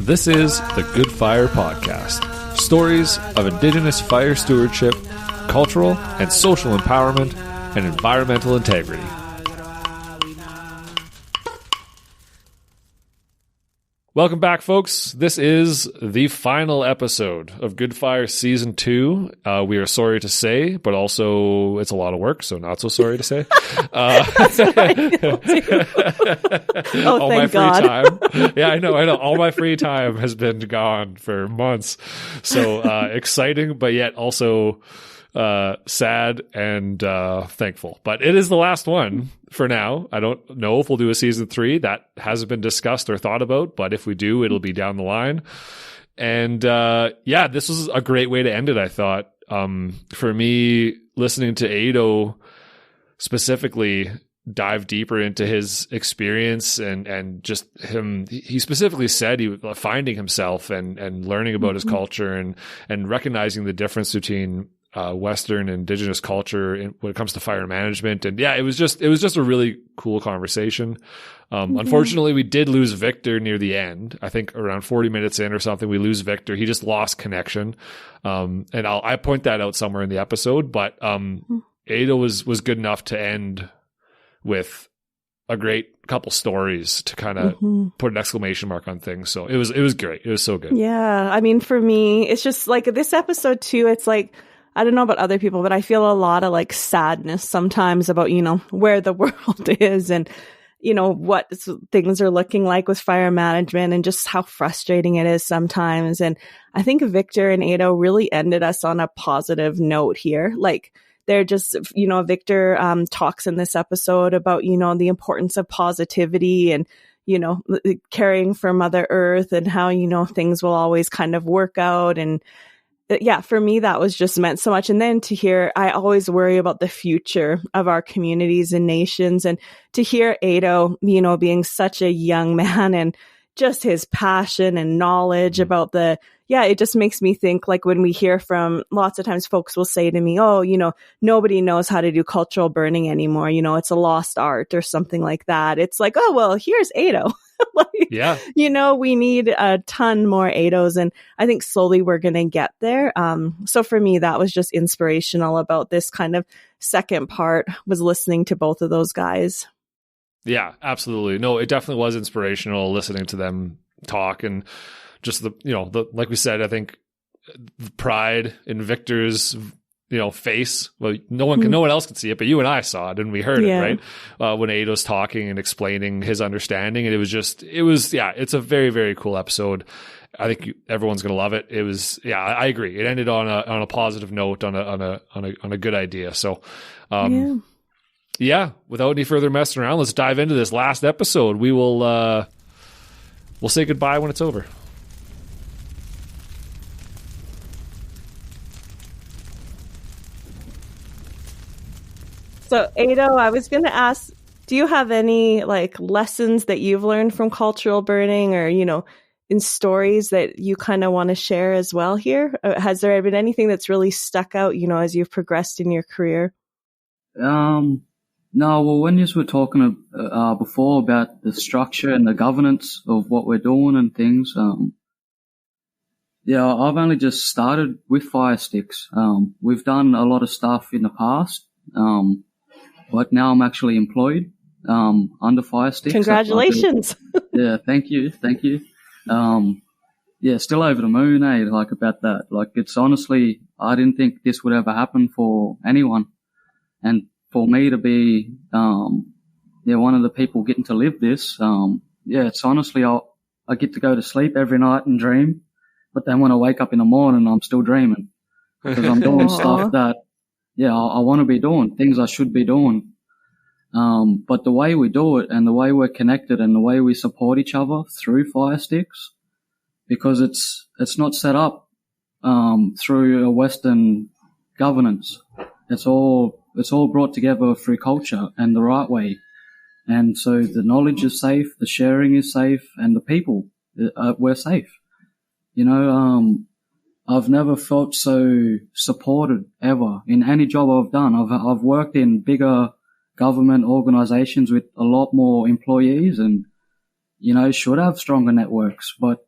This is the Good Fire Podcast. Stories of Indigenous fire stewardship, cultural and social empowerment, and environmental integrity. Welcome back, folks. This is the final episode of Good Fire Season 2. We are sorry to say, but also it's a lot of work, so not so sorry to say. Oh, all my thank free God. time. Yeah, I know. All my free time has been gone for months. So exciting, but yet also sad and thankful. But it is the last one for now. I don't know if we'll do a season 3. That hasn't been discussed or thought about, but if we do, it'll be down the line. And yeah, this was a great way to end it, I thought. For me, listening to Ado specifically dive deeper into his experience and just him, he specifically said he was finding himself and learning about his culture and recognizing the difference between Western Indigenous culture when it comes to fire management. And yeah, it was just a really cool conversation. Unfortunately, we did lose Victor near the end. I think around 40 minutes in or something, we lose Victor. He just lost connection. And I point that out somewhere in the episode, but Ada was good enough to end with a great couple stories to kind of put an exclamation mark on things. So it was great. It was so good. Yeah. I mean, for me, it's just like this episode too. It's like, I don't know about other people, but I feel a lot of like sadness sometimes about, where the world is and, what things are looking like with fire management and just how frustrating it is sometimes. And I think Victor and Ado really ended us on a positive note here. Like they're just, Victor talks in this episode about, the importance of positivity and, caring for Mother Earth and how, things will always kind of work out. And yeah, for me, that was just meant so much. And then to hear, I always worry about the future of our communities and nations. And to hear Ado, being such a young man and just his passion and knowledge about it just makes me think like when we hear from lots of times folks will say to me, oh, nobody knows how to do cultural burning anymore. It's a lost art or something like that. It's like, oh, well, here's Ado. Yeah. We need a ton more Ados, and I think slowly we're going to get there. So for me, that was just inspirational about this kind of second part, was listening to both of those guys. Yeah, absolutely. No, it definitely was inspirational listening to them talk and just the like we said, I think the pride in Victor's face. Well, no one else could see it, but you and I saw it and we heard it, right? When Ado's talking and explaining his understanding, and it's a very, very cool episode. I think everyone's going to love it. It was, I agree. It ended on a positive note, on a good idea. So, without any further messing around, let's dive into this last episode. We will, we'll say goodbye when it's over. So, Ado, I was going to ask, do you have any like lessons that you've learned from cultural burning or, in stories that you kind of want to share as well here? Has there been anything that's really stuck out, as you've progressed in your career? No, well, when you were talking before about the structure and the governance of what we're doing and things, I've only just started with Firesticks. We've done a lot of stuff in the past, but now I'm actually employed under Firesticks. Congratulations. Yeah, thank you. Still over the moon, like about that. Like it's honestly, I didn't think this would ever happen for anyone. And for me to be, one of the people getting to live this, it's honestly, I get to go to sleep every night and dream. But then when I wake up in the morning, I'm still dreaming because I'm doing stuff that, I want to be doing, things I should be doing. But the way we do it and the way we're connected and the way we support each other through Firesticks, because it's not set up, through a Western governance. It's all brought together through culture and the right way. And so the knowledge is safe, the sharing is safe, and the people, we're safe. I've never felt so supported ever in any job I've done. I've worked in bigger government organizations with a lot more employees and, should have stronger networks. But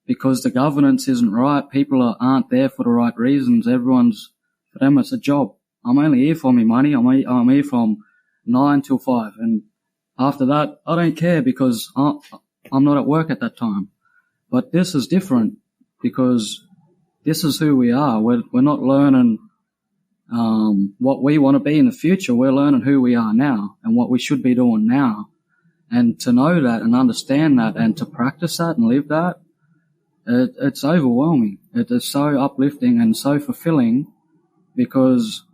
because the governance isn't right. People aren't there for the right reasons. For them, it's a job. I'm only here for my money. I'm here from 9 till 5. And after that, I don't care because I'm not at work at that time. But this is different because this is who we are. We're not learning what we want to be in the future. We're learning who we are now and what we should be doing now. And to know that and understand that and to practice that and live that, it's overwhelming. It is so uplifting and so fulfilling because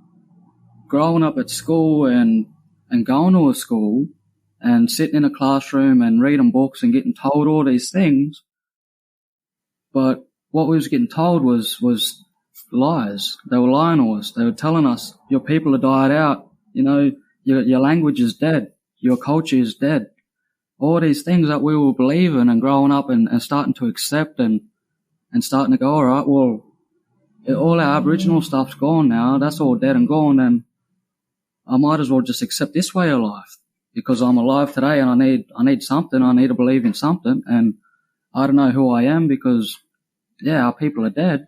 growing up at school and going to a school and sitting in a classroom and reading books and getting told all these things, but what we was getting told was lies. They were lying to us. They were telling us, your people have died out. You know, your language is dead. Your culture is dead. All these things that we were believing and growing up and starting to accept and starting to go, all right, well, all our Aboriginal stuff's gone now. That's all dead and gone. And I might as well just accept this way of life because I'm alive today and I need something. I need to believe in something. And I don't know who I am because, yeah, our people are dead.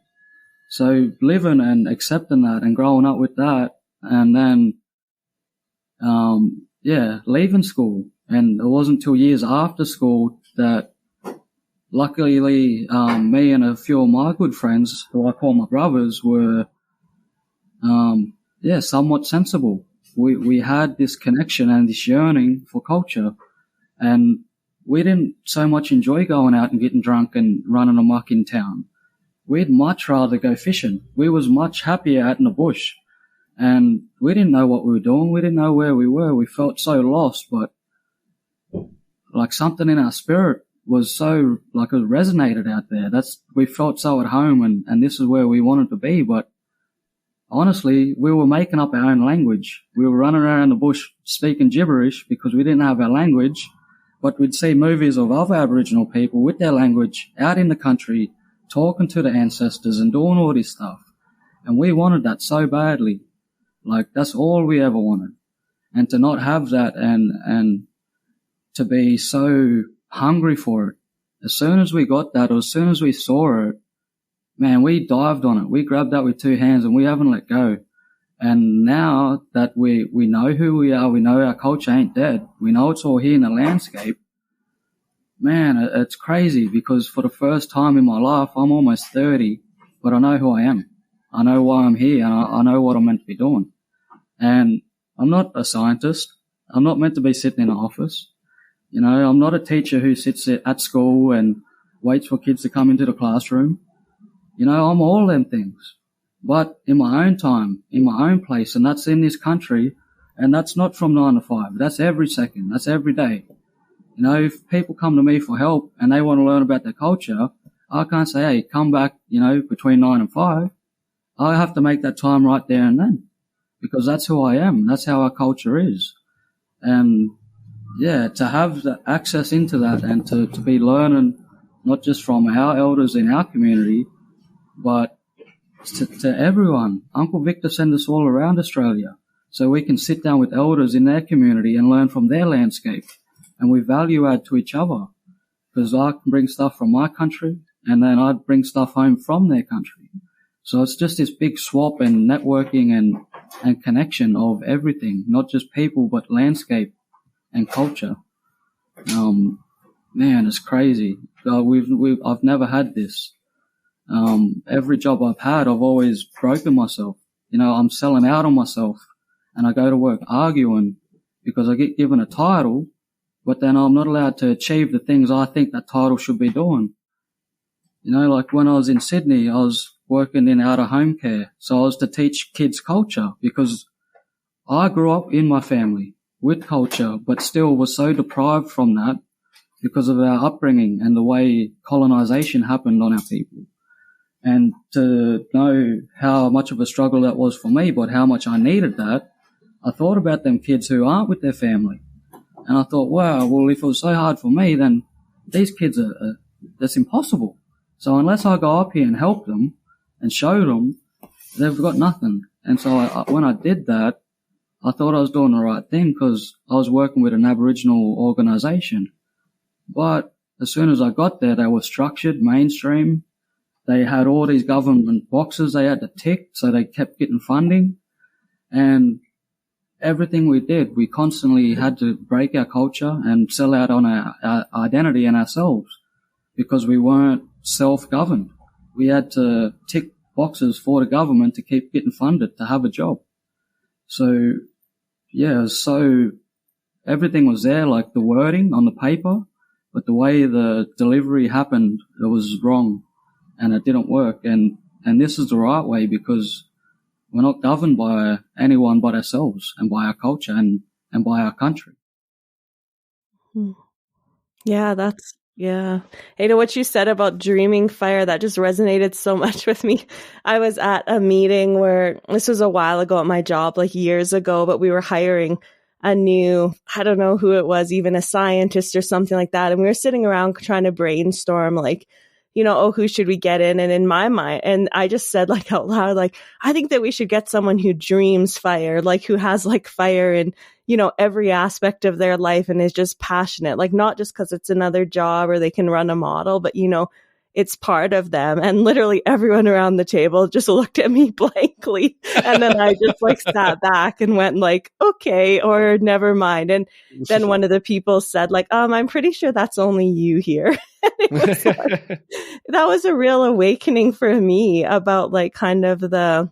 So living and accepting that and growing up with that and then, leaving school. And it wasn't until years after school that luckily, me and a few of my good friends, who I call my brothers, were, somewhat sensible. We had this connection and this yearning for culture, and we didn't so much enjoy going out and getting drunk and running amok in town. We'd much rather go fishing. We was much happier out in the bush, and we didn't know what we were doing. We didn't know where we were. We felt so lost, but like something in our spirit was so, like it resonated out there. We felt so at home and this is where we wanted to be. But honestly, we were making up our own language. We were running around the bush speaking gibberish because we didn't have our language, but we'd see movies of other Aboriginal people with their language out in the country, talking to the ancestors and doing all this stuff. And we wanted that so badly. Like that's all we ever wanted. And to not have that and to be so hungry for it. As soon as we got that, or as soon as we saw it, man, we dived on it. We grabbed that with two hands and we haven't let go. And now that we know who we are, we know our culture ain't dead. We know it's all here in the landscape. Man, it's crazy because for the first time in my life, I'm almost 30, but I know who I am. I know why I'm here and I know what I'm meant to be doing. And I'm not a scientist. I'm not meant to be sitting in an office. You know, I'm not a teacher who sits at school and waits for kids to come into the classroom. You know, I'm all them things. But in my own time, in my own place, and that's in this country, and that's not from 9 to 5. That's every second. That's every day. You know, if people come to me for help and they want to learn about their culture, I can't say, hey, come back, you know, between 9 and 5. I have to make that time right there and then because that's who I am. That's how our culture is. And yeah, to have the access into that and to be learning not just from our elders in our community, but to everyone. Uncle Victor sent us all around Australia so we can sit down with elders in their community and learn from their landscape. And we value add to each other because I can bring stuff from my country and then I'd bring stuff home from their country. So it's just this big swap and networking and connection of everything, not just people, but landscape and culture. Man, it's crazy. I've never had this. Every job I've had, I've always broken myself. You know, I'm selling out on myself and I go to work arguing because I get given a title, but then I'm not allowed to achieve the things I think that title should be doing. You know, like when I was in Sydney, I was working in out-of-home care. So I was to teach kids culture because I grew up in my family with culture, but still was so deprived from that because of our upbringing and the way colonization happened on our people. And to know how much of a struggle that was for me, but how much I needed that, I thought about them kids who aren't with their family. And I thought, wow, well, if it was so hard for me, then these kids that's impossible. So unless I go up here and help them and show them, they've got nothing. And so when I did that, I thought I was doing the right thing because I was working with an Aboriginal organisation. But as soon as I got there, they were structured, mainstream. They had all these government boxes they had to tick, so they kept getting funding. And everything we did, we constantly had to break our culture and sell out on our identity and ourselves because we weren't self-governed. We had to tick boxes for the government to keep getting funded to have a job. So, yeah, so everything was there, like the wording on the paper, but the way the delivery happened, it was wrong and it didn't work. And this is the right way because we're not governed by anyone but ourselves and by our culture and by our country. Yeah, yeah. You know, what you said about dreaming fire, that just resonated so much with me. I was at a meeting where, this was a while ago at my job, like years ago, but we were hiring a new, I don't know who it was, even a scientist or something like that. And we were sitting around trying to brainstorm, like, you know, oh, who should we get in? And in my mind, and I just said like out loud, like, I think that we should get someone who dreams fire, like who has like fire in, you know, every aspect of their life and is just passionate, like not just because it's another job or they can run a model, but, you know, it's part of them. And literally everyone around the table just looked at me blankly. And then I just like sat back and went like, okay, or never mind. And then one of the people said like, I'm pretty sure that's only you here. It was like, that was a real awakening for me about like kind of the,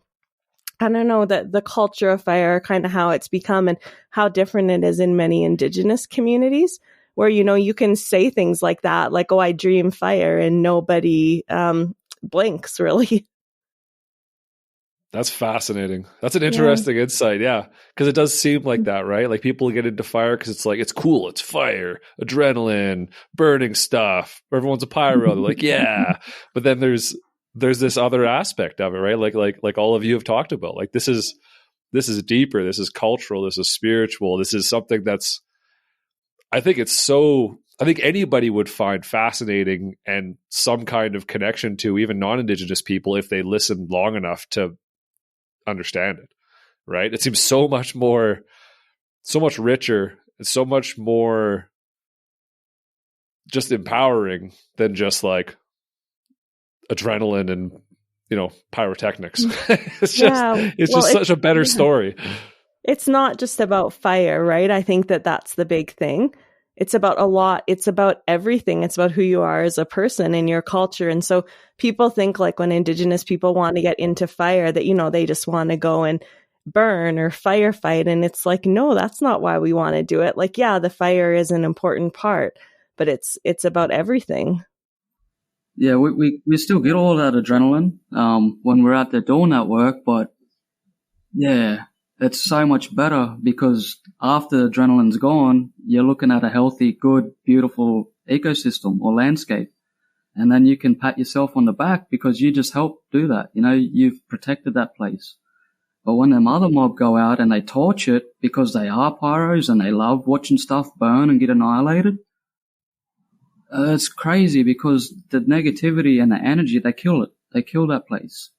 I don't know, the culture of fire, kind of how it's become and how different it is in many Indigenous communities where, you know, you can say things like that, like, oh, I dream fire, and nobody blinks really. That's fascinating. That's an interesting insight. Yeah. Because it does seem like that, right? Like people get into fire because it's like, it's cool. It's fire, adrenaline, burning stuff. Everyone's a pyro. They're like, yeah. But then there's this other aspect of it, right? Like all of you have talked about, like, this is deeper. This is cultural. This is spiritual. This is something that's, I think anybody would find fascinating and some kind of connection to, even non-Indigenous people, if they listened long enough to understand it, right? It seems so much richer and so much more just empowering than just like adrenaline and, you know, pyrotechnics. It's just such a better story. It's not just about fire, right? I think that's the big thing. It's about a lot. It's about everything. It's about who you are as a person and your culture. And so people think like when Indigenous people want to get into fire that, you know, they just want to go and burn or firefight. And it's like, no, that's not why we want to do it. Like, yeah, the fire is an important part, but it's about everything. Yeah, we still get all that adrenaline when we're out there doing that work, but yeah, it's so much better because after adrenaline's gone, you're looking at a healthy, good, beautiful ecosystem or landscape. And then you can pat yourself on the back because you just helped do that. You know, you've protected that place. But when them other mob go out and they torch it because they are pyros and they love watching stuff burn and get annihilated, it's crazy because the negativity and the energy, they kill it. They kill that place.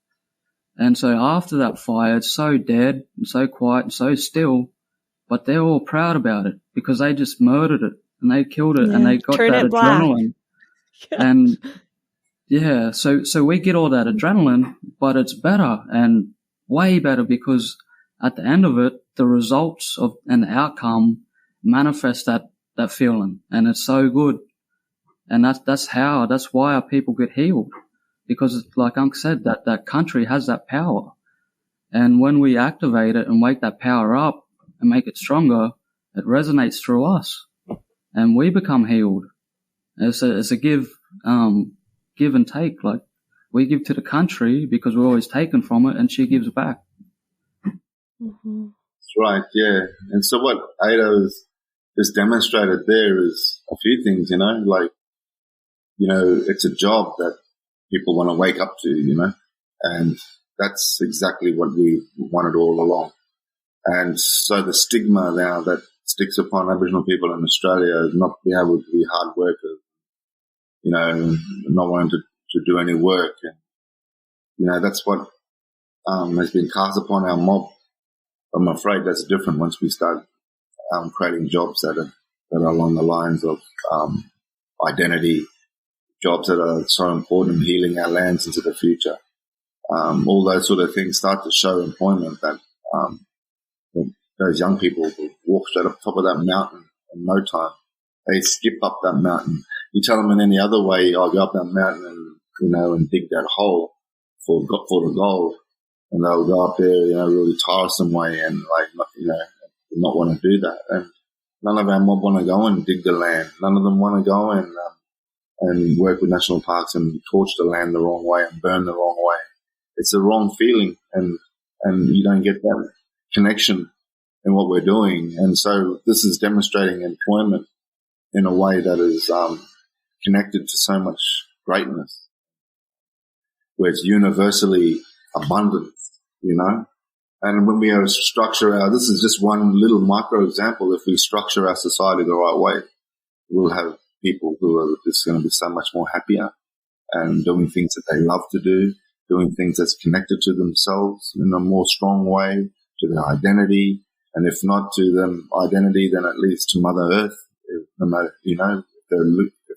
And so after that fire, it's so dead and so quiet and so still, but they're all proud about it because they just murdered it and they killed it and they got that adrenaline. And yeah, so we get all that adrenaline, but it's better and way better because at the end of it, the results of and the outcome manifest that feeling, and it's so good. And that's why our people get healed. Because, like Unc said, that country has that power. And when we activate it and wake that power up and make it stronger, it resonates through us. And we become healed. It's a give and take. Like, we give to the country because we're always taken from it, and she gives back. Mm-hmm. That's right, yeah. And so what Ada has just demonstrated there is a few things, you know, like, you know, it's a job that people want to wake up to, you know, and that's exactly what we wanted all along. And so the stigma now that sticks upon Aboriginal people in Australia is not being able to be hard workers, you know, not wanting to do any work. And, you know, that's what has been cast upon our mob. I'm afraid that's different once we start creating jobs that are along the lines of identity, jobs that are so important in healing our lands into the future. All those sort of things start to show employment that those young people will walk straight up top of that mountain in no time. They skip up that mountain. You tell them in any other way, I'll go up that mountain and, and dig that hole for the gold. And they'll go up there, really tiresome way and not want to do that. And none of our mob want to go and dig the land. None of them want to go and work with national parks and torch the land the wrong way and burn the wrong way. It's a wrong feeling, and you don't get that connection in what we're doing. And so this is demonstrating employment in a way that is connected to so much greatness, where it's universally abundant, And when we structure this is just one little micro example. If we structure our society the right way, we'll have people who are just going to be so much more happier and doing things that they love to do, doing things that's connected to themselves in a more strong way, to their identity, and if not to them identity, then at least to Mother Earth. If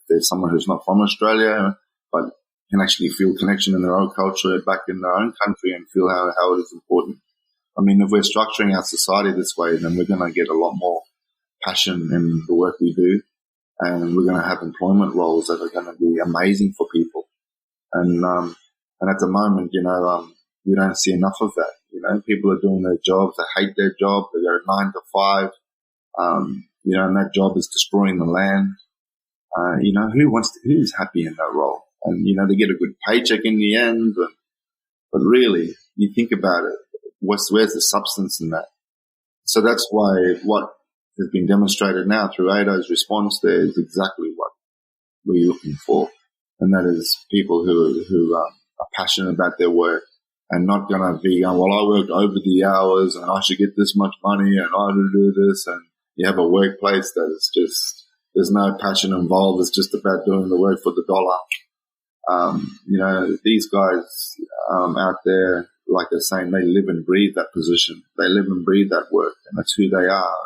there's someone who's not from Australia, but can actually feel connection in their own culture back in their own country and feel how it is important. I mean, if we're structuring our society this way, then we're going to get a lot more passion in the work we do, and we're going to have employment roles that are going to be amazing for people. And at the moment, we don't see enough of that. People are doing their jobs. They hate their job. They go 9 to 5. And that job is destroying the land. Who's happy in that role? And, they get a good paycheck in the end. But really, you think about it, where's the substance in that? So that's why what has been demonstrated now through ADO's response there is exactly what we're looking for. And that is people who are passionate about their work and not going to be going, well, I worked over the hours and I should get this much money and I should do this. And you have a workplace that is just, there's no passion involved. It's just about doing the work for the dollar. These guys out there, like they're saying, they live and breathe that position. They live and breathe that work, and that's who they are.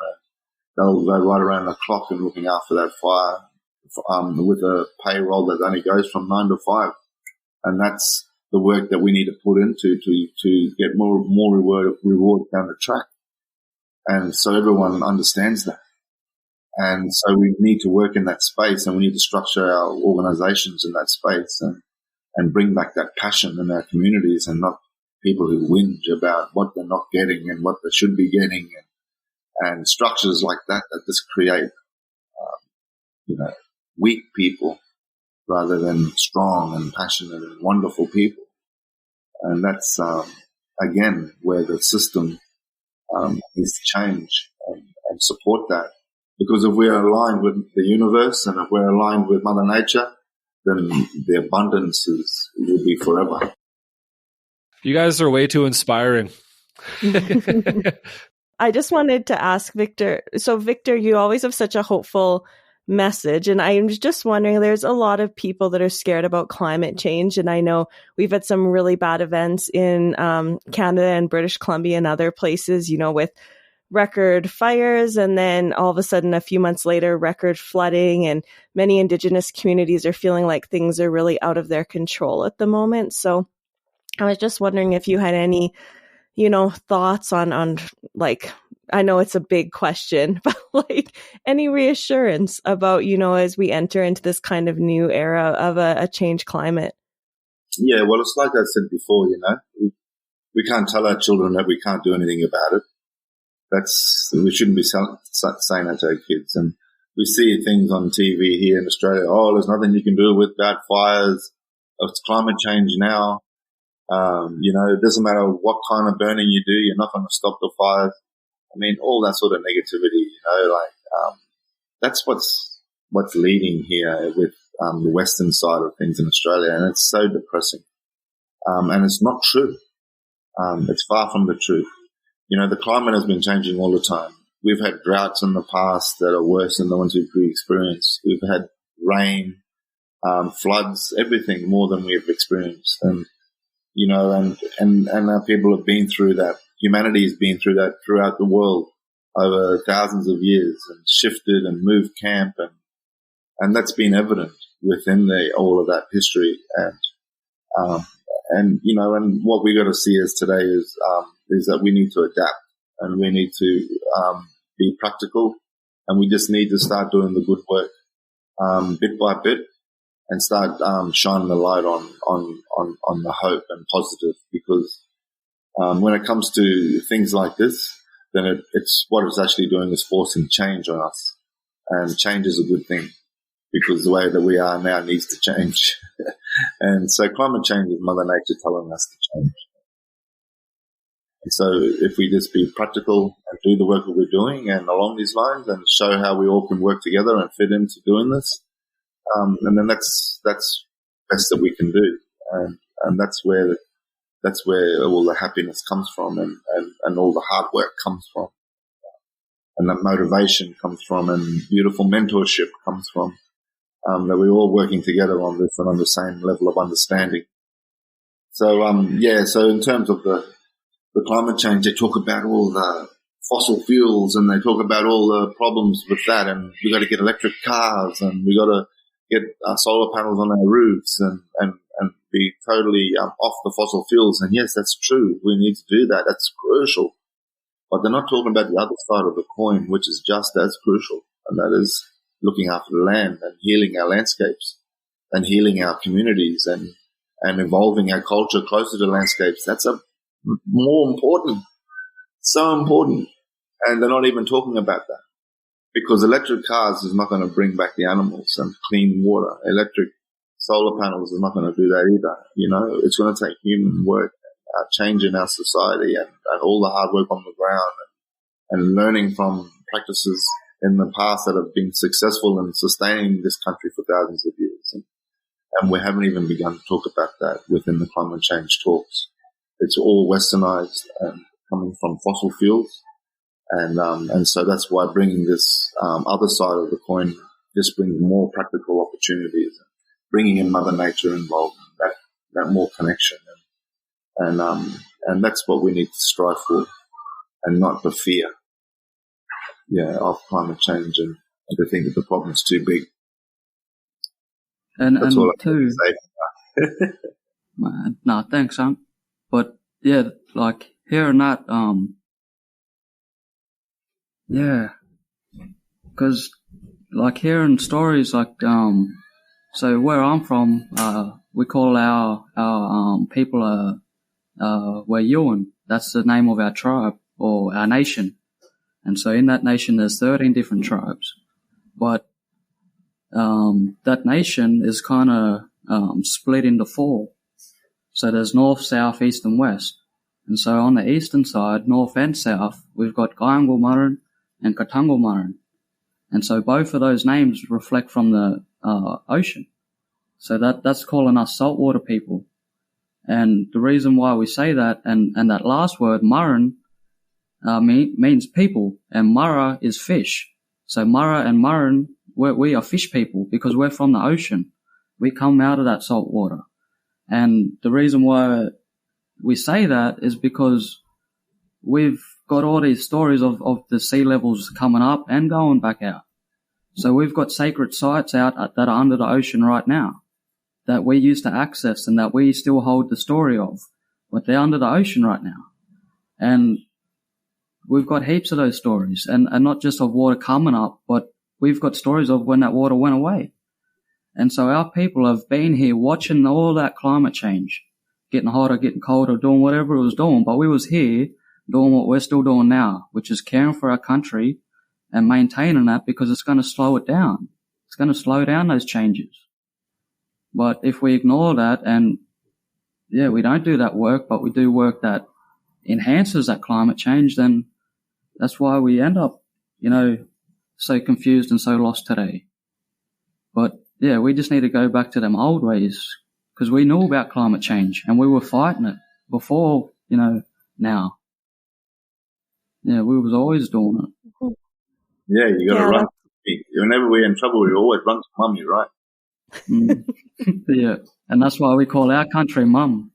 They'll go right around the clock and looking after that fire with a payroll that only goes from 9 to 5. And that's the work that we need to put into to get more reward down the track. And so everyone understands that. And so we need to work in that space, and we need to structure our organizations in that space and bring back that passion in our communities, and not people who whinge about what they're not getting and what they should be getting, and structures like that just create, weak people rather than strong and passionate and wonderful people. And that's, again, where the system needs to change and support that. Because if we're aligned with the universe and if we're aligned with Mother Nature, then the abundance will be forever. You guys are way too inspiring. I just wanted to ask Victor. So, Victor, you always have such a hopeful message. And I'm just wondering, there's a lot of people that are scared about climate change. And I know we've had some really bad events in Canada and British Columbia and other places, with record fires, and then all of a sudden a few months later record flooding, and many Indigenous communities are feeling like things are really out of their control at the moment. So I was just wondering if you had any thoughts on like, I know it's a big question, but like any reassurance about as we enter into this kind of new era of a changed climate. Yeah, well, it's like I said before, we can't tell our children that we can't do anything about it. We shouldn't be saying that to our kids. And we see things on TV here in Australia. Oh, there's nothing you can do with bad fires. It's climate change now. It doesn't matter what kind of burning you do, you're not going to stop the fires. I mean, all that sort of negativity, that's what's leading here with the Western side of things in Australia. And it's so depressing. And it's not true. It's far from the truth. The climate has been changing all the time. We've had droughts in the past that are worse than the ones we've experienced. We've had rain, floods, everything more than we've experienced. And, and our people have been through that. Humanity has been through that throughout the world over thousands of years, and shifted and moved camp And that's been evident within all of that history. And what we got to see as today is that we need to adapt, and we need to be practical, and we just need to start doing the good work bit by bit, and start shining the light on the hope and positive. Because when it comes to things like this, then it's what it's actually doing is forcing change on us, and change is a good thing, because the way that we are now needs to change. And so climate change is Mother Nature telling us to change. And so if we just be practical and do the work that we're doing and along these lines, and show how we all can work together and fit into doing this, and then that's best that we can do. And that's where all the happiness comes from, and all the hard work comes from, and that motivation comes from, and beautiful mentorship comes from. That we're all working together on this and on the same level of understanding. So, so in terms of the climate change, they talk about all the fossil fuels, and they talk about all the problems with that, and we got to get electric cars, and we got to get solar panels on our roofs, and be totally off the fossil fuels. And yes, that's true. We need to do that. That's crucial. But they're not talking about the other side of the coin, which is just as crucial, and that is looking after the land and healing our landscapes and healing our communities and evolving our culture closer to landscapes. That's more important, so important. And they're not even talking about that, because electric cars is not going to bring back the animals and clean water. Electric solar panels is not going to do that either. It's going to take human work, change in our society, and all the hard work on the ground, and learning from practices in the past that have been successful in sustaining this country for thousands of years. And we haven't even begun to talk about that within the climate change talks. It's all westernized and coming from fossil fuels. And so that's why bringing this other side of the coin just brings more practical opportunities, bringing in Mother Nature involved, that more connection. And that's what we need to strive for, and not the fear. Of climate change, and to think that the problem's too big. That's all I can say. No, thanks, son. But yeah, like hearing that, because like hearing stories like, so where I'm from, we call our people we're Yuan. That's the name of our tribe or our nation. And so in that nation, there's 13 different tribes. But that nation is kind of split into 4. So there's north, south, east, and west. And so on the eastern side, north and south, we've got Gayangulmaran and Katangulmaran. And so both of those names reflect from the ocean. So that's calling us saltwater people. And the reason why we say that, and that last word, Maran, means people, and Mara is fish. So Mara and Maran, we are fish people because we're from the ocean. We come out of that salt water. And the reason why we say that is because we've got all these stories of the sea levels coming up and going back out. So we've got sacred sites out that are under the ocean right now that we used to access and that we still hold the story of, but they're under the ocean right now. And we've got heaps of those stories, and not just of water coming up, but we've got stories of when that water went away. And so our people have been here watching all that climate change, getting hotter, getting colder, doing whatever it was doing, but we was here doing what we're still doing now, which is caring for our country and maintaining that, because it's going to slow it down. It's going to slow down those changes. But if we ignore that and, we don't do that work, but we do work that enhances that climate change, then that's why we end up, so confused and so lost today. But we just need to go back to them old ways, because we knew about climate change and we were fighting it before, now. We was always doing it. Yeah, you got to run. Whenever we're in trouble, we always run to mummy, right? And that's why we call our country mum.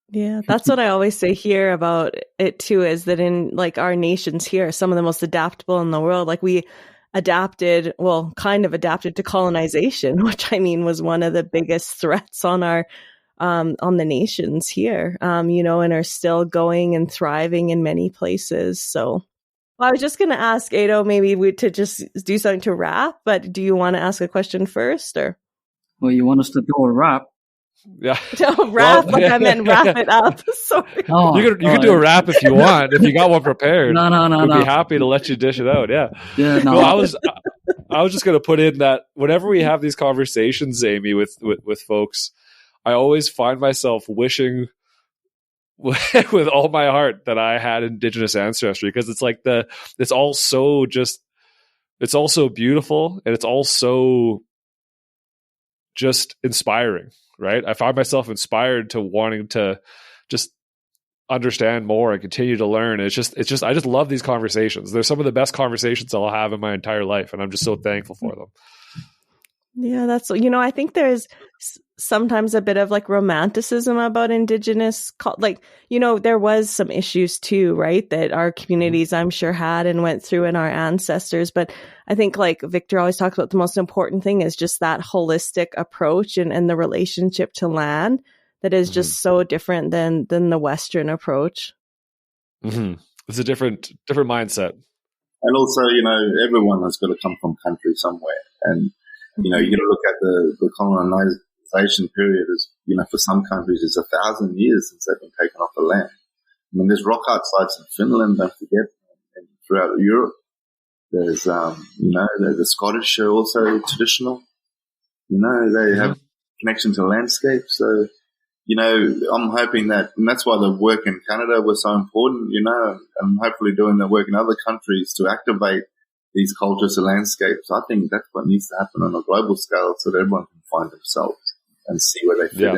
Yeah, that's what I always say here about it too, is that in like our nations here are some of the most adaptable in the world. Like we kind of adapted to colonization, which I mean was one of the biggest threats on on the nations here, and are still going and thriving in many places. So I was just going to ask Ado maybe to just do something to wrap, but do you want to ask a question first, or? Well, you want us to do a wrap? Yeah. No, wrap. I meant wrap it up. Sorry. Oh, you can do a wrap if you want. If you got one prepared, no. We'd be happy to let you dish it out. Yeah. Yeah. No. I was just going to put in that whenever we have these conversations, Amy, with folks, I always find myself wishing with all my heart that I had Indigenous ancestry, because it's like it's all so beautiful, and it's all so just inspiring, right? I find myself inspired to wanting to just understand more and continue to learn. It's just I just love these conversations. They're some of the best conversations I'll have in my entire life, and I'm just so thankful for them. Yeah, that's, I think there's sometimes a bit of like romanticism about Indigenous, there was some issues too, right? That our communities, I'm sure, had and went through in our ancestors. But I think, like Victor always talks about, the most important thing is just that holistic approach and the relationship to land that is just so different than the Western approach. Mm-hmm. It's a different mindset. And also, everyone has got to come from country somewhere. And, you got to look at the colonization period as, for some countries, it's 1,000 years since they've been taken off the land. I mean, there's rock art sites in Finland, don't forget, and throughout Europe. There's, the Scottish are also traditional. They have connection to landscape. So, I'm hoping that, and that's why the work in Canada was so important, and hopefully doing the work in other countries to activate these cultures and landscapes. I think that's what needs to happen on a global scale, so that everyone can find themselves and see where they fit in.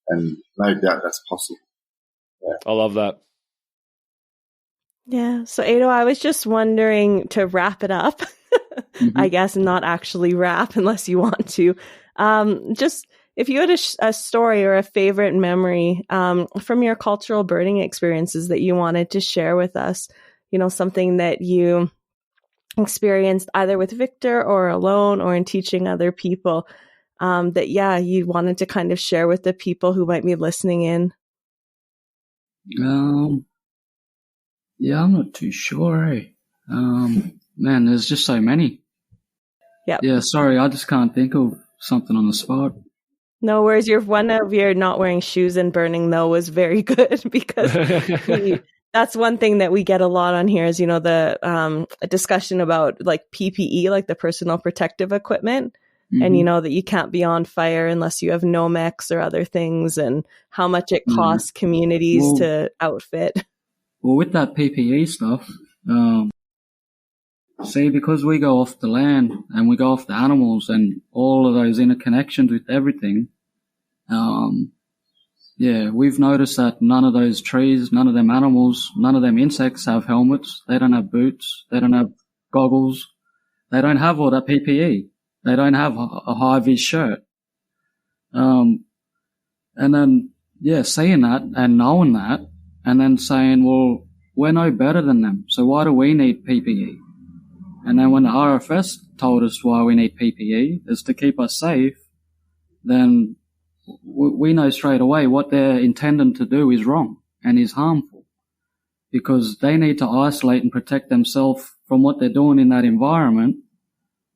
And no doubt that's possible. Yeah. I love that. Yeah. So, Ado, I was just wondering, to wrap it up, I guess, and not actually wrap unless you want to, just if you had a story or a favorite memory from your cultural birding experiences that you wanted to share with us, something that you experienced either with Victor or alone or in teaching other people, that you wanted to kind of share with the people who might be listening in. I'm not too sure. Man, there's just so many. Yeah, sorry, I just can't think of something on the spot. No worries. One of your not wearing shoes and burning, though, was very good, because that's one thing that we get a lot on here is, the discussion about like PPE, like the personal protective equipment. And that you can't be on fire unless you have Nomex or other things, and how much it costs communities to outfit. Well, with that PPE stuff, because we go off the land and we go off the animals and all of those interconnections with everything, we've noticed that none of those trees, none of them animals, none of them insects have helmets. They don't have boots. They don't have goggles. They don't have all that PPE. They don't have a high-vis shirt. And then, seeing that and knowing that, and then saying, well, we're no better than them, so why do we need PPE? And then when the RFS told us why we need PPE is to keep us safe, then we know straight away what they're intending to do is wrong and is harmful, because they need to isolate and protect themselves from what they're doing in that environment.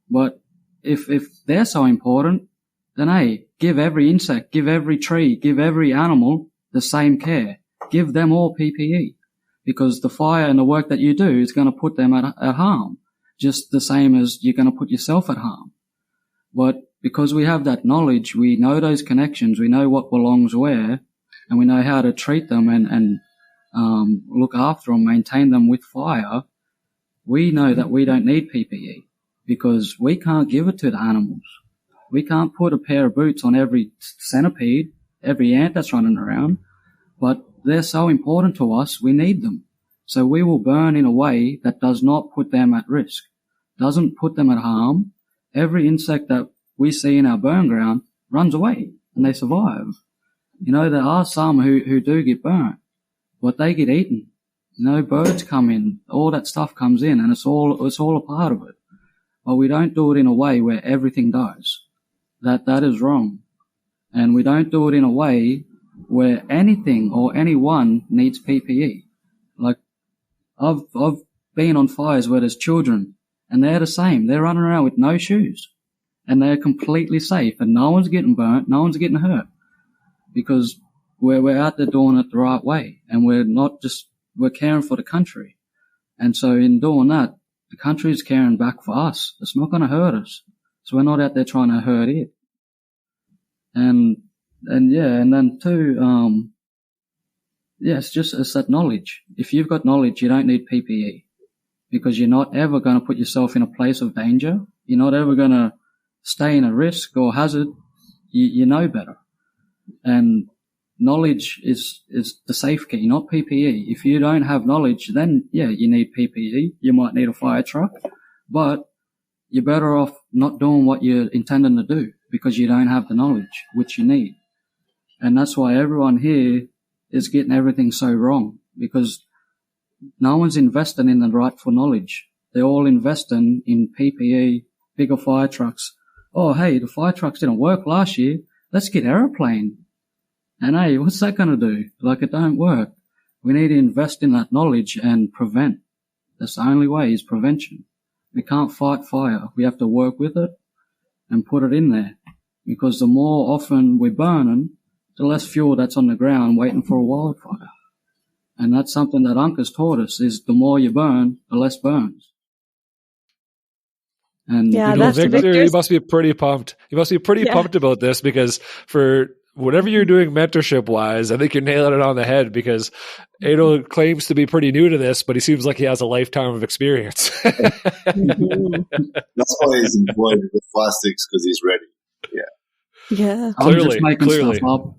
But if they're so important, then hey, give every insect, give every tree, give every animal the same care. Give them all PPE, because the fire and the work that you do is going to put them at harm, just the same as you're going to put yourself at harm. But because we have that knowledge, we know those connections, we know what belongs where, and we know how to treat them and look after them, maintain them with fire, we know that we don't need PPE, because we can't give it to the animals. We can't put a pair of boots on every centipede, every ant that's running around, but they're so important to us, we need them. So we will burn in a way that does not put them at risk, doesn't put them at harm. Every insect that we see in our burn ground runs away and they survive. There are some who do get burnt, but they get eaten. Birds come in, all that stuff comes in, and it's all a part of it. but we don't do it in a way where everything dies. That is wrong. And we don't do it in a way where anything or anyone needs PPE. Like, I've been on fires where there's children, and they're the same. They're running around with no shoes, and they're completely safe, and no one's getting burnt, no one's getting hurt, because we're out there doing it the right way, and we're caring for the country. And so in doing that, the country is caring back for us. It's not going to hurt us. So we're not out there trying to hurt it. And then too, it's that knowledge. If you've got knowledge, you don't need PPE, because you're not ever going to put yourself in a place of danger. You're not ever going to stay in a risk or hazard. You know better. And knowledge is the safe key, not PPE. If you don't have knowledge, then you need PPE. You might need a fire truck, but you're better off not doing what you're intending to do because you don't have the knowledge which you need. And that's why everyone here is getting everything so wrong, because no one's investing in the rightful knowledge. They're all investing in PPE, bigger fire trucks. Oh, hey, the fire trucks didn't work last year. Let's get aeroplane. And hey, what's that going to do? Like, it don't work. We need to invest in that knowledge and prevent. That's the only way, is prevention. We can't fight fire. We have to work with it and put it in there. Because the more often we're burning, the less fuel that's on the ground waiting for a wildfire. And that's something that Uncle's taught us, is the more you burn, the less burns. And that's Victor, you must be pretty pumped. You must be pretty pumped about this, because for whatever you're doing mentorship wise, I think you're nailing it on the head, because Ado claims to be pretty new to this, but he seems like he has a lifetime of experience. That's why he's employed with Firesticks, because he's ready. Yeah. I'm just making stuff up.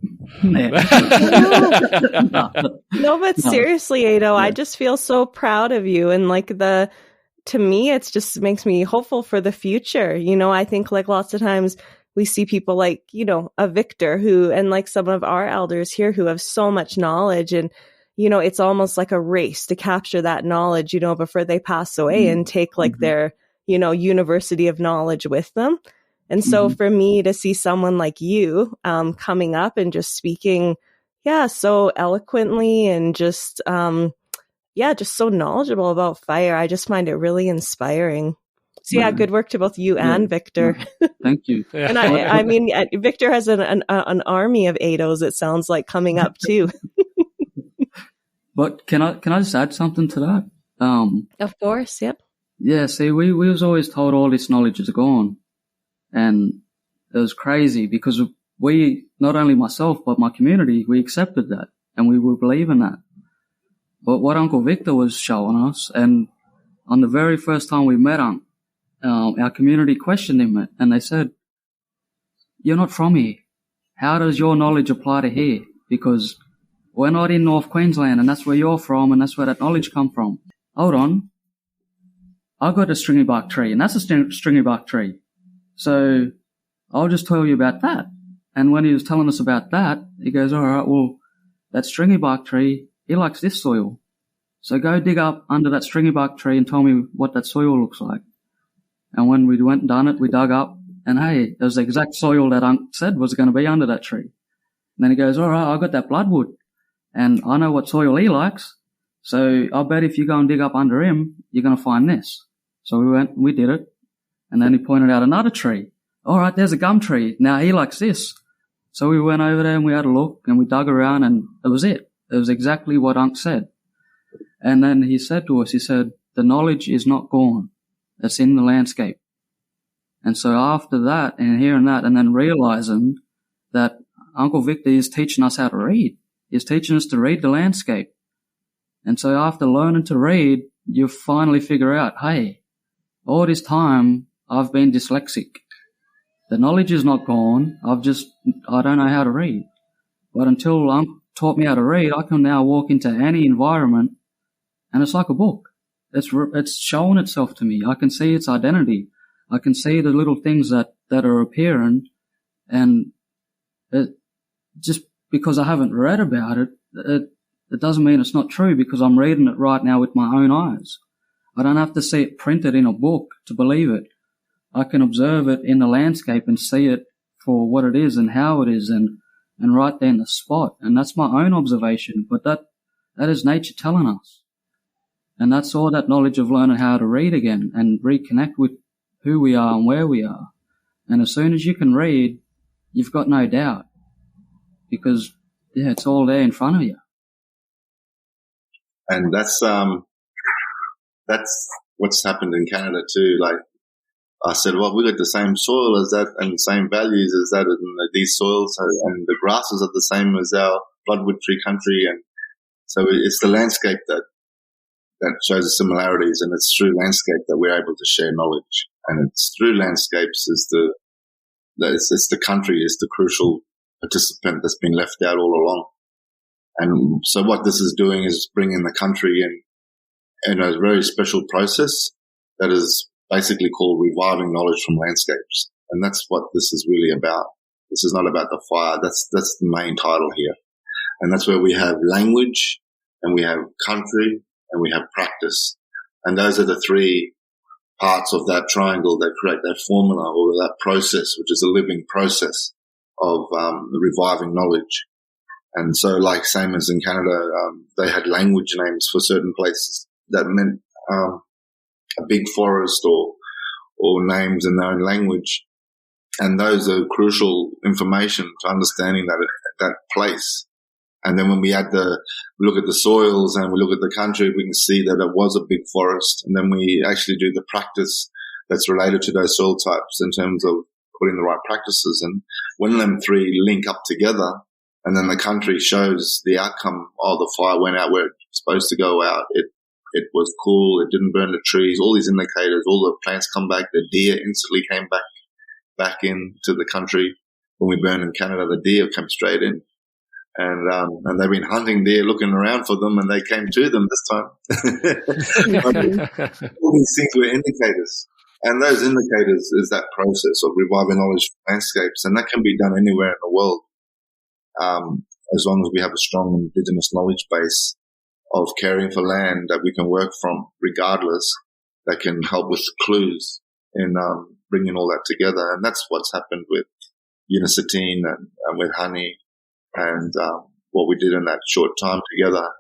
No, but seriously, Ado, I just feel so proud of you. And like to me, it's just makes me hopeful for the future. You know, I think like lots of times we see people like, you know, a Victor and like some of our elders here who have so much knowledge, and, you know, it's almost like a race to capture that knowledge, you know, before they pass away and take like their, you know, university of knowledge with them. And so for me to see someone like you coming up and just speaking, so eloquently and just, just so knowledgeable about fire, I just find it really inspiring. So good work to both you and Victor. Thank you. And I mean, Victor has an army of Ados, it sounds like, coming up too. But can I just add something to that? Of course, yep. Yeah, see, we was always told all this knowledge is gone. And it was crazy, because we, not only myself, but my community, we accepted that and we were believing that. But what Uncle Victor was showing us, and on the very first time we met him, our community questioned him, and they said, "You're not from here. How does your knowledge apply to here? Because we're not in North Queensland, and that's where you're from, and that's where that knowledge come from." Hold on. I got a stringy bark tree, and that's a stringy bark tree. So I'll just tell you about that. And when he was telling us about that, he goes, all right, well, that stringy bark tree, he likes this soil. So go dig up under that stringy bark tree and tell me what that soil looks like. And when we went and done it, we dug up, and hey, it was the exact soil that Unc said was going to be under that tree. And then he goes, all right, I got that bloodwood, and I know what soil he likes. So I bet if you go and dig up under him, you're going to find this. So we went and we did it. And then he pointed out another tree. All right, there's a gum tree. Now he likes this. So we went over there and we had a look and we dug around, and it was it. It was exactly what Unc said. And then he said to us, he said, the knowledge is not gone. It's in the landscape. And so after that and hearing that and then realizing that Uncle Victor is teaching us how to read. He's teaching us to read the landscape. And so after learning to read, you finally figure out, hey, all this time I've been dyslexic. The knowledge is not gone. I don't know how to read. But until Unc taught me how to read, I can now walk into any environment and it's like a book. It's showing itself to me. I can see its identity. I can see the little things that are appearing, and just because I haven't read about it, it doesn't mean it's not true, because I'm reading it right now with my own eyes. I don't have to see it printed in a book to believe it. I can observe it in the landscape and see it for what it is and how it is and right there in the spot. And that's my own observation, but that is nature telling us. And that's all that knowledge of learning how to read again and reconnect with who we are and where we are. And as soon as you can read, you've got no doubt because, yeah, it's all there in front of you. And that's what's happened in Canada too. Like I said, well, we got the same soil as that and the same values as that in these soils, and the grasses are the same as our bloodwood tree country. And so it's the landscape that shows the similarities, and it's through landscape that we're able to share knowledge. And it's through landscapes it's the country is the crucial participant that's been left out all along. And so what this is doing is bringing the country in a very special process that is basically called reviving knowledge from landscapes. And that's what this is really about. This is not about the fire. That's the main title here. And that's where we have language and we have country and we have practice. And those are the three parts of that triangle that create that formula or that process, which is a living process of reviving knowledge. And so, like same as in Canada, they had language names for certain places that meant a big forest or names in their own language. And those are crucial information to understanding that place. And then when we look at the soils and we look at the country, we can see that it was a big forest. And then we actually do the practice that's related to those soil types in terms of putting the right practices. And when them three link up together, and then the country shows the outcome, the fire went out where it's supposed to go out. It was cool. It didn't burn the trees. All these indicators, all the plants come back. The deer instantly came back into the country. When we burned in Canada, the deer came straight in. And they've been hunting deer, looking around for them, and they came to them this time. All these things were indicators. And those indicators is that process of reviving knowledge from landscapes. And that can be done anywhere in the world. As long as we have a strong Indigenous knowledge base of caring for land that we can work from regardless, that can help with clues in bringing all that together. And that's what's happened with Unisatine and with honey and what we did in that short time together.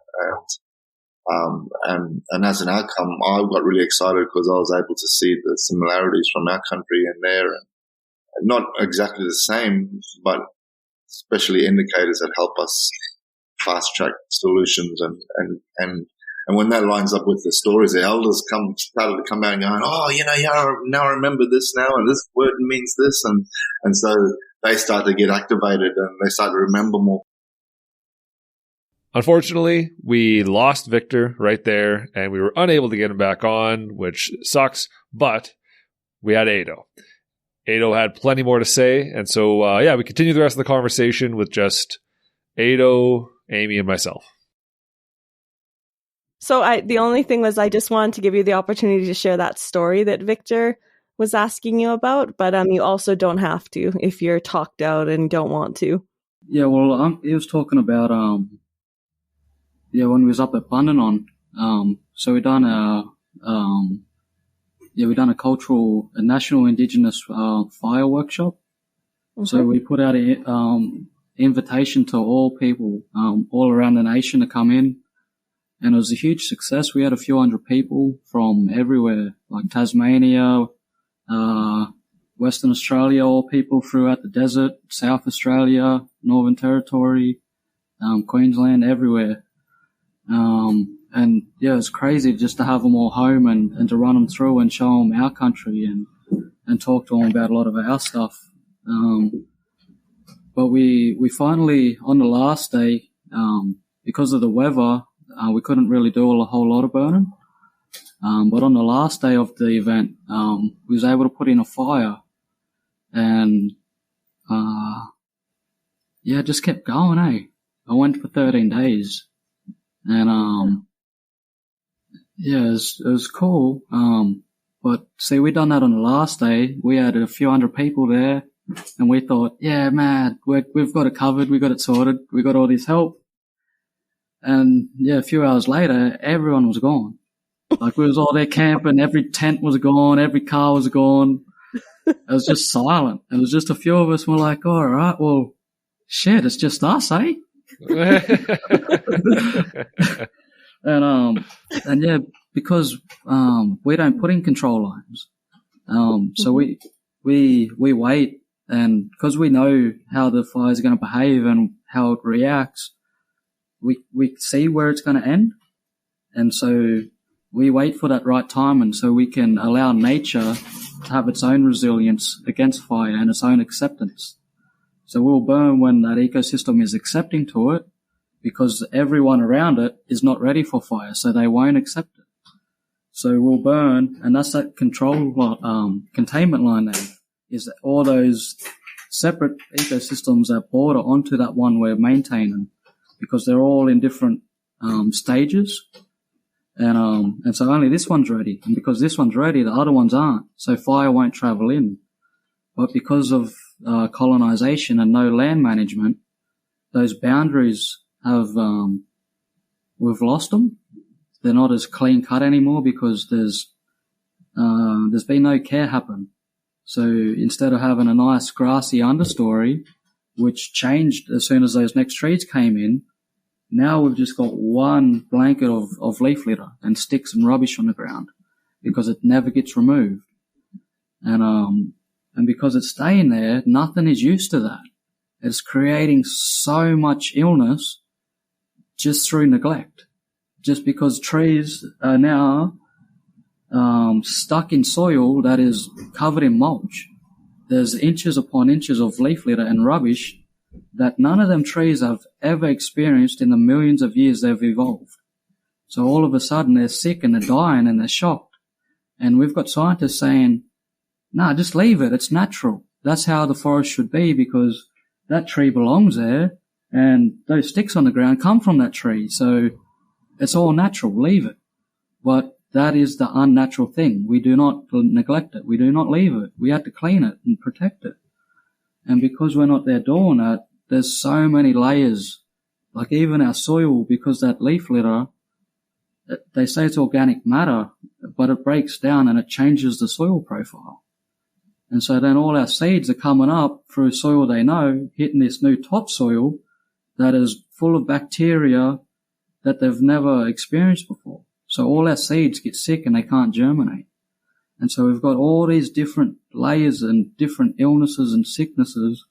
And as an outcome, I got really excited because I was able to see the similarities from our country and there. And not exactly the same, but especially indicators that help us fast track solutions and when that lines up with the stories, the elders started to come out and going, now I remember this now and this word means this and so they start to get activated and they start to remember more. Unfortunately, we lost Victor right there and we were unable to get him back on, which sucks, but we had Ado. Ado had plenty more to say, and so, we continue the rest of the conversation with just Ado, Amy, and myself. So the only thing was I just wanted to give you the opportunity to share that story that Victor was asking you about, but you also don't have to if you're talked out and don't want to. Yeah, well, he was talking about, when he was up at Bundanon, so we done a national Indigenous fire workshop. Okay. So we put out an invitation to all people all around the nation to come in, and it was a huge success. We had a few hundred people from everywhere, like Tasmania, Western Australia, all people throughout the desert, South Australia, Northern Territory, Queensland, everywhere. And yeah, it's crazy just to have them all home and to run them through and show them our country and talk to them about a lot of our stuff. But we finally, on the last day, because of the weather, we couldn't really do a whole lot of burning. But on the last day of the event, we was able to put in a fire and, it just kept going, I went for 13 days and, it was cool. But see, we done that on the last day. We had a few hundred people there and we thought, yeah, man, we've got it covered. We got it sorted. We got all this help. And a few hours later, everyone was gone. Like we was all there camping. Every tent was gone. Every car was gone. It was just silent. It was just a few of us. We're like, all right, well, shit, it's just us, eh? And yeah, because we don't put in control lines, so we wait, and because we know how the fire is going to behave and how it reacts, we see where it's going to end, and so we wait for that right time, and so we can allow nature to have its own resilience against fire and its own acceptance. So we'll burn when that ecosystem is accepting to it, because everyone around it is not ready for fire, so they won't accept it. So we'll burn, and that's that containment line there, is that all those separate ecosystems that border onto that one we're maintaining, because they're all in different stages. And so only this one's ready. And because this one's ready, the other ones aren't. So fire won't travel in. But because of colonization and no land management, those boundaries have, we've lost them. They're not as clean cut anymore because there's been no care happen. So instead of having a nice grassy understory, which changed as soon as those next trees came in, now we've just got one blanket of leaf litter and sticks and rubbish on the ground because it never gets removed. And because it's staying there, nothing is used to that. It's creating so much illness just through neglect. Just because trees are now stuck in soil that is covered in mulch. There's inches upon inches of leaf litter and rubbish that none of them trees have ever experienced in the millions of years they've evolved. So all of a sudden they're sick and they're dying and they're shocked. And we've got scientists saying, nah, just leave it. It's natural. That's how the forest should be, because that tree belongs there and those sticks on the ground come from that tree. So it's all natural. Leave it. But that is the unnatural thing. We do not neglect it. We do not leave it. We have to clean it and protect it. And because we're not there doing that, there's so many layers. Like even our soil, because that leaf litter, they say it's organic matter, but it breaks down and it changes the soil profile. And so then all our seeds are coming up through soil they know, hitting this new topsoil that is full of bacteria that they've never experienced before. So all our seeds get sick and they can't germinate. And so we've got all these different layers and different illnesses and sicknesses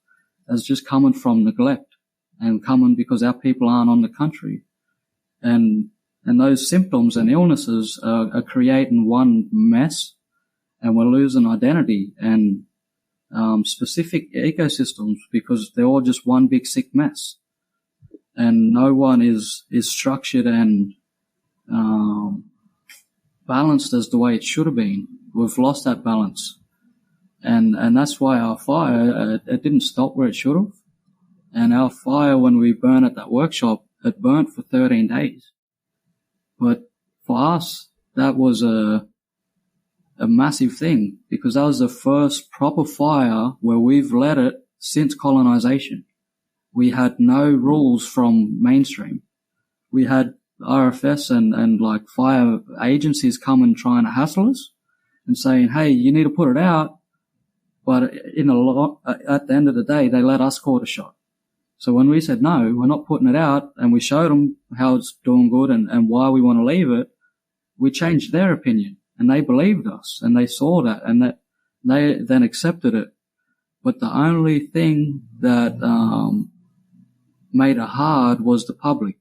that's just coming from neglect and coming because our people aren't on the country. And those symptoms and illnesses are creating one mess, and we're losing identity and specific ecosystems because they're all just one big sick mess. And no one is structured and balanced as the way it should have been. We've lost that balance. And that's why our fire, it didn't stop where it should have. And our fire, when we burned at that workshop, it burnt for 13 days. But for us, that was a massive thing, because that was the first proper fire where we've let it since colonization. We had no rules from mainstream. We had RFS and like fire agencies come and trying to hassle us and saying, hey, you need to put it out. But at the end of the day, they let us call the shot. So when we said, no, we're not putting it out, and we showed them how it's doing good and why we want to leave it, we changed their opinion, and they believed us, and they saw that, and that they then accepted it. But the only thing that made it hard was the public.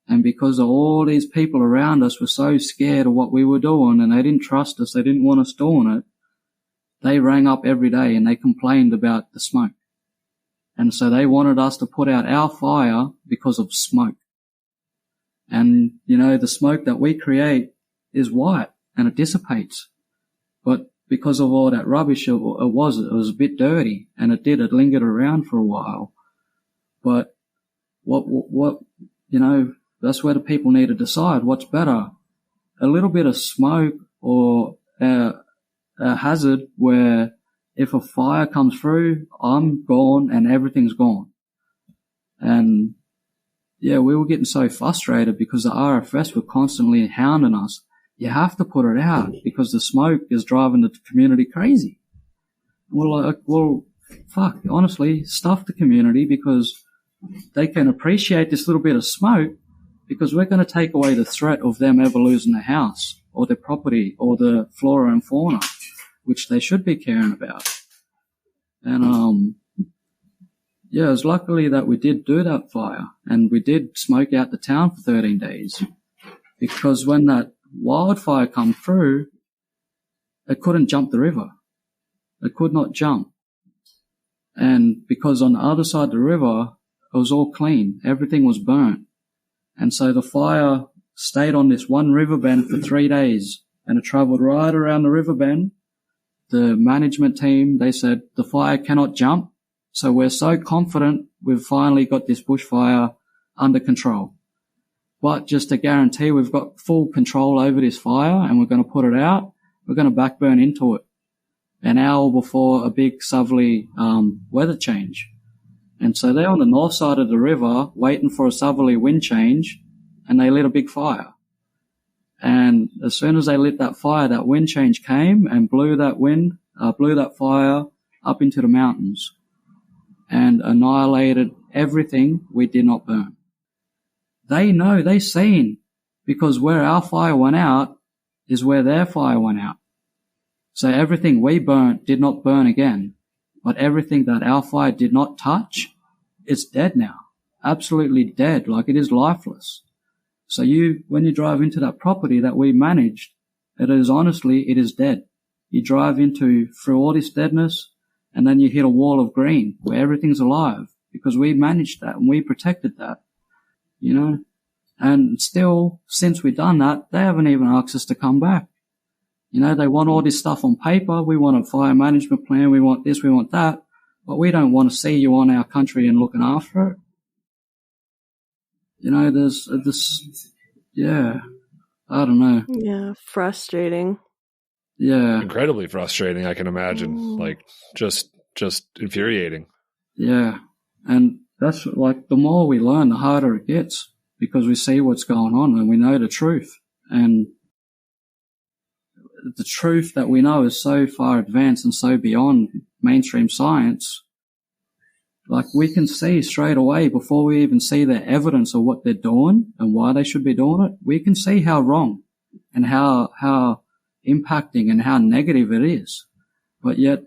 And because all these people around us were so scared of what we were doing, and they didn't trust us, they didn't want us doing it, they rang up every day and they complained about the smoke. And so they wanted us to put out our fire because of smoke. And, you know, the smoke that we create is white and it dissipates. But because of all that rubbish, it was a bit dirty, and it lingered around for a while. But what, you know, that's where the people need to decide what's better. A little bit of smoke or a hazard where if a fire comes through, I'm gone and everything's gone. And yeah, we were getting so frustrated because the RFS were constantly hounding us. You have to put it out because the smoke is driving the community crazy. Well, fuck, honestly, stuff the community because they can appreciate this little bit of smoke because we're going to take away the threat of them ever losing their house or their property or the flora and fauna, which they should be caring about. And, yeah, it was luckily that we did do that fire and we did smoke out the town for 13 days because when that wildfire come through, it couldn't jump the river. It could not jump. And because on the other side of the river, it was all clean. Everything was burnt. And so the fire stayed on this one river bend for 3 days and it traveled right around the river bend. The management team, they said the fire cannot jump. So we're so confident we've finally got this bushfire under control. But just to guarantee we've got full control over this fire and we're going to put it out, we're going to backburn into it an hour before a big southerly weather change. And so they're on the north side of the river waiting for a southerly wind change and they lit a big fire. And as soon as they lit that fire, that wind change came and blew that fire up into the mountains and annihilated everything we did not burn. They know, they seen, because where our fire went out is where their fire went out. So everything we burnt did not burn again, but everything that our fire did not touch, it's dead now. Absolutely dead, like it is lifeless. So when you drive into that property that we managed, it is dead. You drive through all this deadness, and then you hit a wall of green where everything's alive because we managed that and we protected that, you know. And still, since we've done that, they haven't even asked us to come back. You know, they want all this stuff on paper. We want a fire management plan. We want this, we want that. But we don't want to see you on our country and looking after it. You know, there's this, yeah, I don't know. Yeah, frustrating. Yeah. Incredibly frustrating, I can imagine. Like, just infuriating. Yeah. And that's like, the more we learn, the harder it gets because we see what's going on and we know the truth. And the truth that we know is so far advanced and so beyond mainstream science. Like, we can see straight away before we even see the evidence of what they're doing and why they should be doing it. We can see how wrong and how impacting and how negative it is. But yet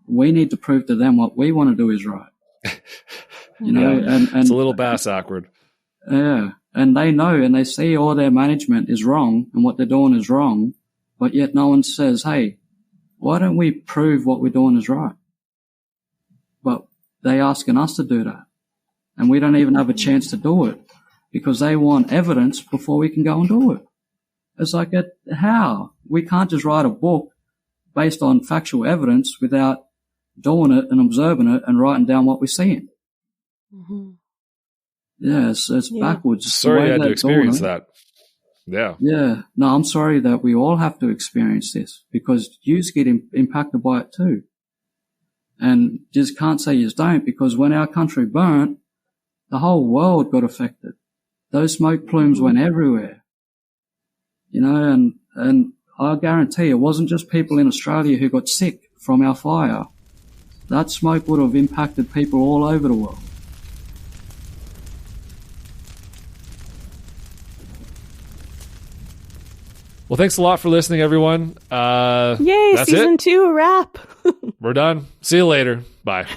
we need to prove to them what we want to do is right. You know, and it's a little bass awkward. Yeah. And they know and they see all their management is wrong and what they're doing is wrong. But yet no one says, hey, why don't we prove what we're doing is right? But they asking us to do that. And we don't even have a chance to do it because they want evidence before we can go and do it. It's like, how? We can't just write a book based on factual evidence without doing it and observing it and writing down what we're seeing. Mm-hmm. Yeah, it's backwards. Sorry you had to experience that. Yeah. Yeah. No, I'm sorry that we all have to experience this because you get impacted by it too. And just can't say you don't because when our country burnt, the whole world got affected. Those smoke plumes went everywhere. You know, and I guarantee it wasn't just people in Australia who got sick from our fire. That smoke would have impacted people all over the world. Well, thanks a lot for listening, everyone. Yay, that's season it. 2 wrap. We're done. See you later. Bye.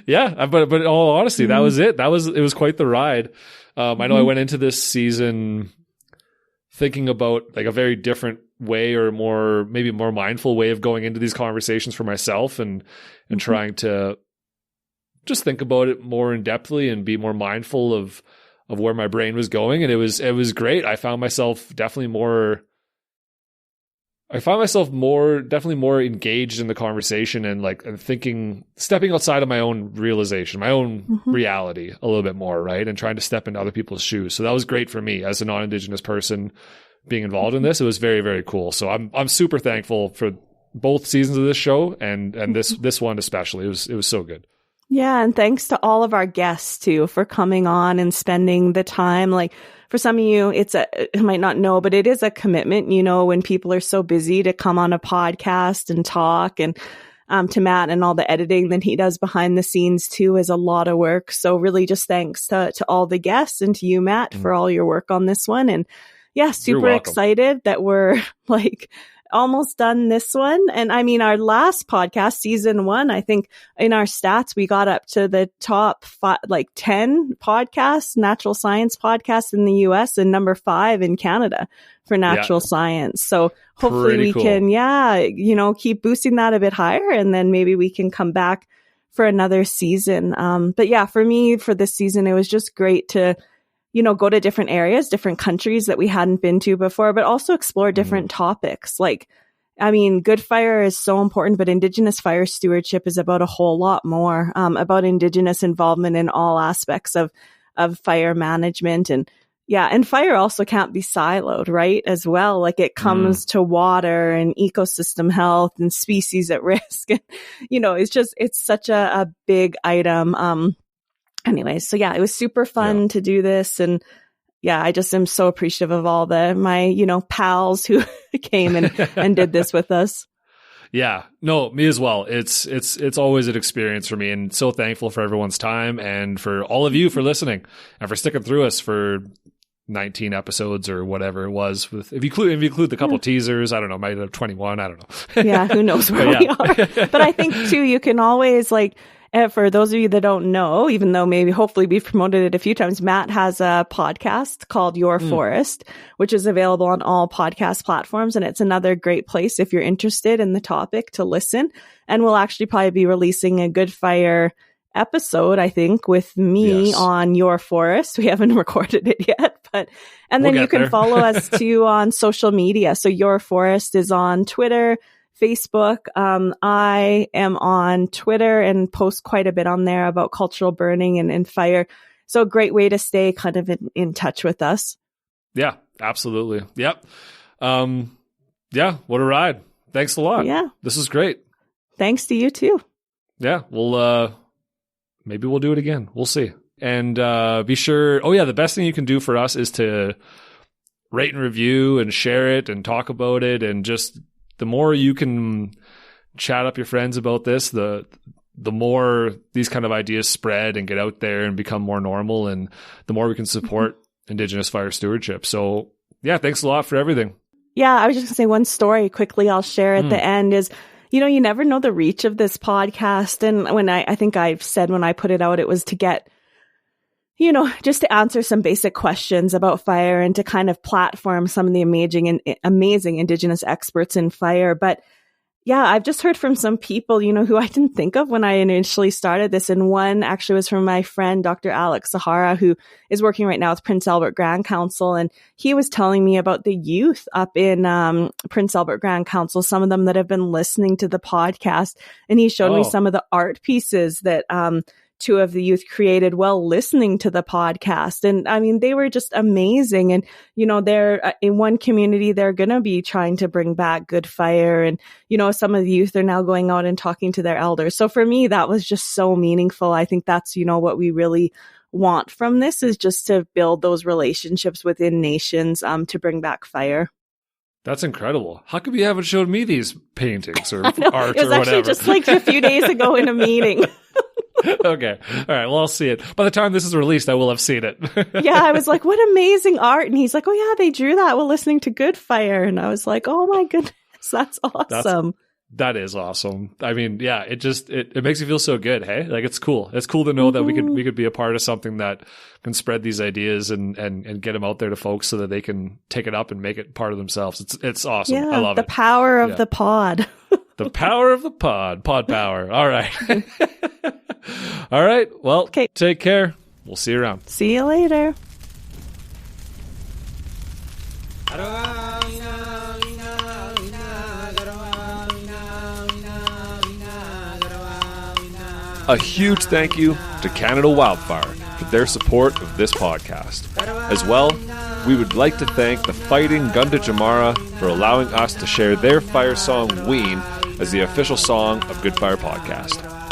Yeah, but in all honesty, that was it. It was quite the ride. I know I went into this season thinking about like a very different way or maybe more mindful way of going into these conversations for myself and trying to just think about it more in depthly and be more mindful of where my brain was going. And it was great. I found myself definitely more engaged in the conversation and thinking, stepping outside of my own realization, my own reality a little bit more, right? And trying to step into other people's shoes. So that was great for me as a non-Indigenous person being involved in this. It was very, very cool. So I'm super thankful for both seasons of this show and this one especially. It was so good. Yeah, and thanks to all of our guests too for coming on and spending the time. Like for some of you, you might not know, but it is a commitment, when people are so busy to come on a podcast and talk, and to Matt and all the editing that he does behind the scenes too is a lot of work. So really just thanks to all the guests and to you, Matt, for all your work on this one. And yeah, super excited that we're like almost done this one. And I mean, our last podcast, season 1, I think in our stats, we got up to the top 10 podcasts, natural science podcasts in the US, and number 5 in Canada for natural science. So hopefully we can, keep boosting that a bit higher, and then maybe we can come back for another season. But yeah, for me, for this season, it was just great to go to different areas, different countries that we hadn't been to before, but also explore different topics. Like, I mean, good fire is so important, but Indigenous fire stewardship is about a whole lot more, about Indigenous involvement in all aspects of fire management. And fire also can't be siloed, right? As well. Like it comes to water and ecosystem health and species at risk. And, it's such a big item. Anyways, so yeah, it was super fun to do this. And yeah, I just am so appreciative of all my pals who came and did this with us. Yeah, no, me as well. It's always an experience for me, and so thankful for everyone's time and for all of you for listening and for sticking through us for 19 episodes or whatever it was. If you include the couple teasers, I don't know, might have 21, I don't know. Yeah, who knows where we are. But I think too, you can always for those of you that don't know, even though hopefully we've promoted it a few times, Matt has a podcast called Your Forest, which is available on all podcast platforms. And it's another great place if you're interested in the topic to listen. And we'll actually probably be releasing a Good Fire episode, I think, with me on Your Forest. We haven't recorded it yet, and then you can follow us too on social media. So Your Forest is on Twitter, Facebook. I am on Twitter and post quite a bit on there about cultural burning and fire. So a great way to stay kind of in touch with us. Yeah, absolutely. Yep. What a ride. Thanks a lot. Yeah. This is great. Thanks to you too. Yeah. Maybe we'll do it again. We'll see. And be sure. The best thing you can do for us is to rate and review and share it and talk about it, and just the more you can chat up your friends about this, the more these kind of ideas spread and get out there and become more normal, and the more we can support Indigenous fire stewardship. So yeah, thanks a lot for everything. Yeah, I was just gonna say one story quickly I'll share at the end is, you never know the reach of this podcast. And when I think I've said when I put it out, it was to get, just to answer some basic questions about fire and to kind of platform some of the amazing Indigenous experts in fire. But yeah, I've just heard from some people, who I didn't think of when I initially started this. And one actually was from my friend, Dr. Alex Sahara, who is working right now with Prince Albert Grand Council. And he was telling me about the youth up in Prince Albert Grand Council, some of them that have been listening to the podcast. And he showed me some of the art pieces that 2 of the youth created while listening to the podcast. And I mean, they were just amazing. And, they're in one community, they're going to be trying to bring back good fire. And, some of the youth are now going out and talking to their elders. So for me, that was just so meaningful. I think that's, what we really want from this, is just to build those relationships within nations to bring back fire. That's incredible. How come you haven't showed me these paintings or art or whatever? It was actually just a few days ago in a meeting. Okay. All right. Well, I'll see it. By the time this is released, I will have seen it. Yeah. I was like, what amazing art. And he's like, oh yeah, they drew that while listening to Good Fire. And I was like, oh my goodness, that's awesome. That is awesome. I mean, yeah, it makes you feel so good. Hey, like it's cool. It's cool to know that we could be a part of something that can spread these ideas and get them out there to folks so that they can take it up and make it part of themselves. It's awesome. Yeah, I love it. The power of the pod. The power of the pod power. All right. All right. Well, Take care. We'll see you around. See you later. A huge thank you to Canada Wildfire for their support of this podcast. As well, we would like to thank the Fighting Gunda Jamara for allowing us to share their fire song Ween as the official song of Good Fire Podcast.